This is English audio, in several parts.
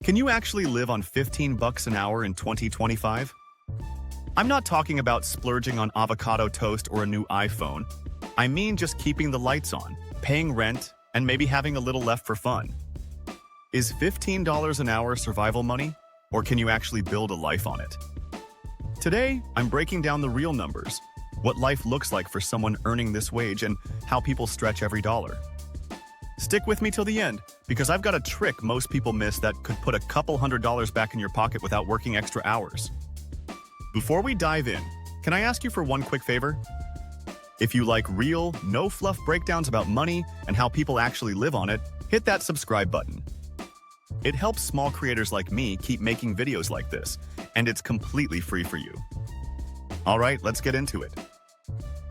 Can you actually live on 15 bucks an hour in 2025? I'm not talking about splurging on avocado toast or a new iPhone. I mean just keeping the lights on, paying rent, and maybe having a little left for fun. Is $15 an hour survival money, or can you actually build a life on it? Today, I'm breaking down the real numbers, what life looks like for someone earning this wage and how people stretch every dollar. Stick with me till the end, because I've got a trick most people miss that could put a couple $100s back in your pocket without working extra hours. Before we dive in, can I ask you for one quick favor? If you like real, no-fluff breakdowns about money and how people actually live on it, hit that subscribe button. It helps small creators like me keep making videos like this, and it's completely free for you. All right, let's get into it.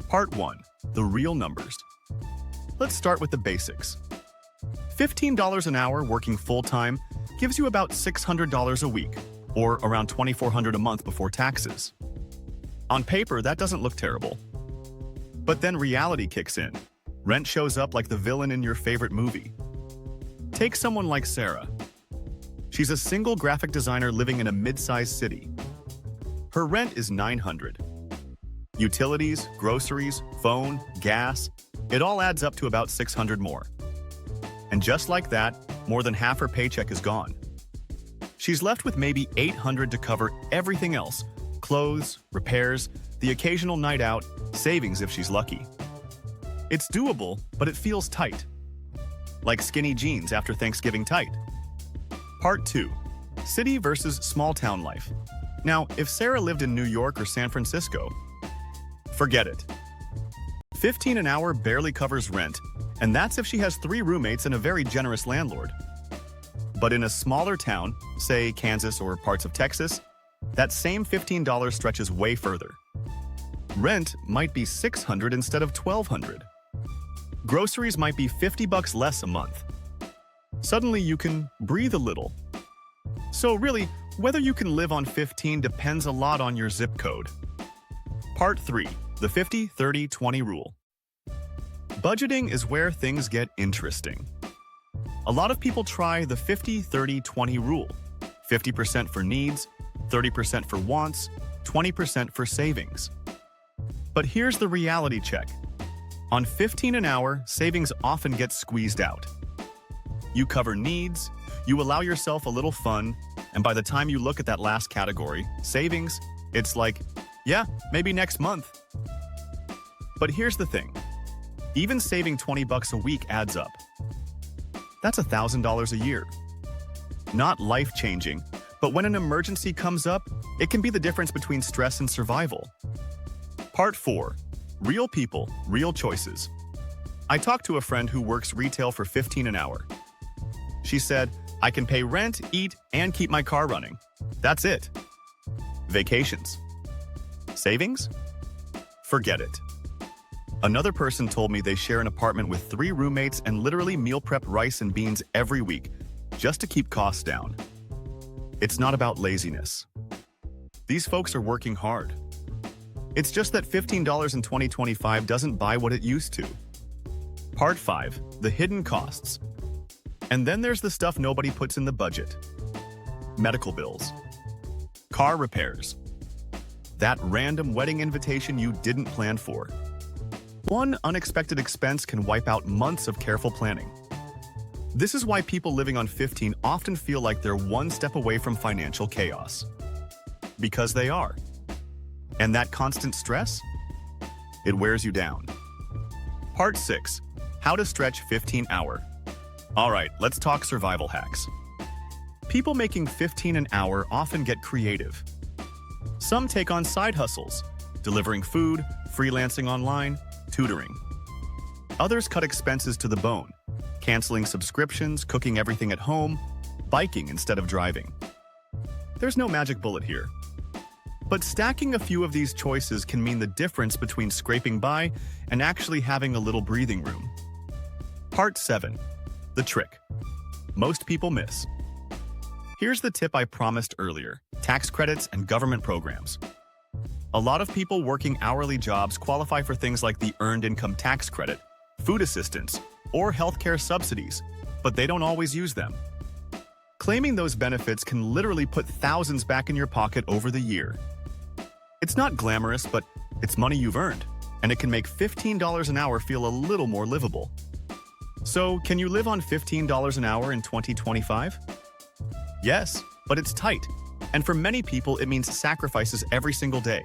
Part 1. The real numbers. Let's start with the basics. $15 an hour working full-time gives you about $600 a week, or around $2,400 a month before taxes. On paper, that doesn't look terrible. But then reality kicks in. Rent shows up like the villain in your favorite movie. Take someone like Sarah. She's a single graphic designer living in a mid-sized city. Her rent is $900. Utilities, groceries, phone, gas, it all adds up to about $600 more. And just like that, more than half her paycheck is gone. She's left with maybe $800 to cover everything else: clothes, repairs, the occasional night out, savings if she's lucky. It's doable, but it feels tight. Like skinny jeans after Thanksgiving tight. Part 2. City versus small town life. Now, if Sarah lived in New York or San Francisco, forget it. $15 an hour barely covers rent, and that's if she has 3 roommates and a very generous landlord. But in a smaller town, say Kansas or parts of Texas, that same $15 stretches way further. Rent might be $600 instead of $1,200. Groceries might be $50 less a month. Suddenly you can breathe a little. So really, whether you can live on 15 depends a lot on your zip code. Part 3. The 50-30-20 rule. Budgeting is where things get interesting. A lot of people try the 50-30-20 rule. 50% for needs, 30% for wants, 20% for savings. But here's the reality check. On $15 an hour, savings often get squeezed out. You cover needs, you allow yourself a little fun, and by the time you look at that last category, savings, it's like, yeah, maybe next month. But here's the thing. Even saving $20 a week adds up. That's $1,000 a year. Not life-changing, but when an emergency comes up, it can be the difference between stress and survival. Part 4. Real people, real choices. I talked to a friend who works retail for $15 an hour. She said, I can pay rent, eat, and keep my car running. That's it. Vacations. Savings? Forget it. Another person told me they share an apartment with 3 roommates and literally meal prep rice and beans every week, just to keep costs down. It's not about laziness. These folks are working hard. It's just that $15 in 2025 doesn't buy what it used to. Part 5. The hidden costs. And then there's the stuff nobody puts in the budget. Medical bills. Car repairs. That random wedding invitation you didn't plan for. One unexpected expense can wipe out months of careful planning. This is why people living on 15 often feel like they're one step away from financial chaos. Because they are. And that constant stress? It wears you down. Part 6. How to stretch 15 hour. All right, let's talk survival hacks. People making 15 an hour often get creative. Some take on side hustles, delivering food, freelancing online, tutoring. Others cut expenses to the bone, canceling subscriptions, cooking everything at home, biking instead of driving. There's no magic bullet here. But stacking a few of these choices can mean the difference between scraping by and actually having a little breathing room. Part 7. The trick. Most people miss. Here's the tip I promised earlier: tax credits and government programs. A lot of people working hourly jobs qualify for things like the Earned Income Tax Credit, food assistance, or healthcare subsidies, but they don't always use them. Claiming those benefits can literally put thousands back in your pocket over the year. It's not glamorous, but it's money you've earned, and it can make $15 an hour feel a little more livable. So, can you live on $15 an hour in 2025? Yes, but it's tight, and for many people it means sacrifices every single day.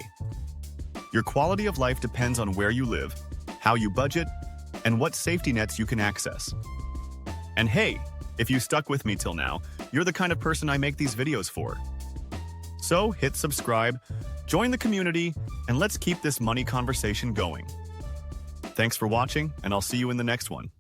Your quality of life depends on where you live, how you budget, and what safety nets you can access. And hey, if you stuck with me till now, you're the kind of person I make these videos for. So hit subscribe, join the community, and let's keep this money conversation going. Thanks for watching, and I'll see you in the next one.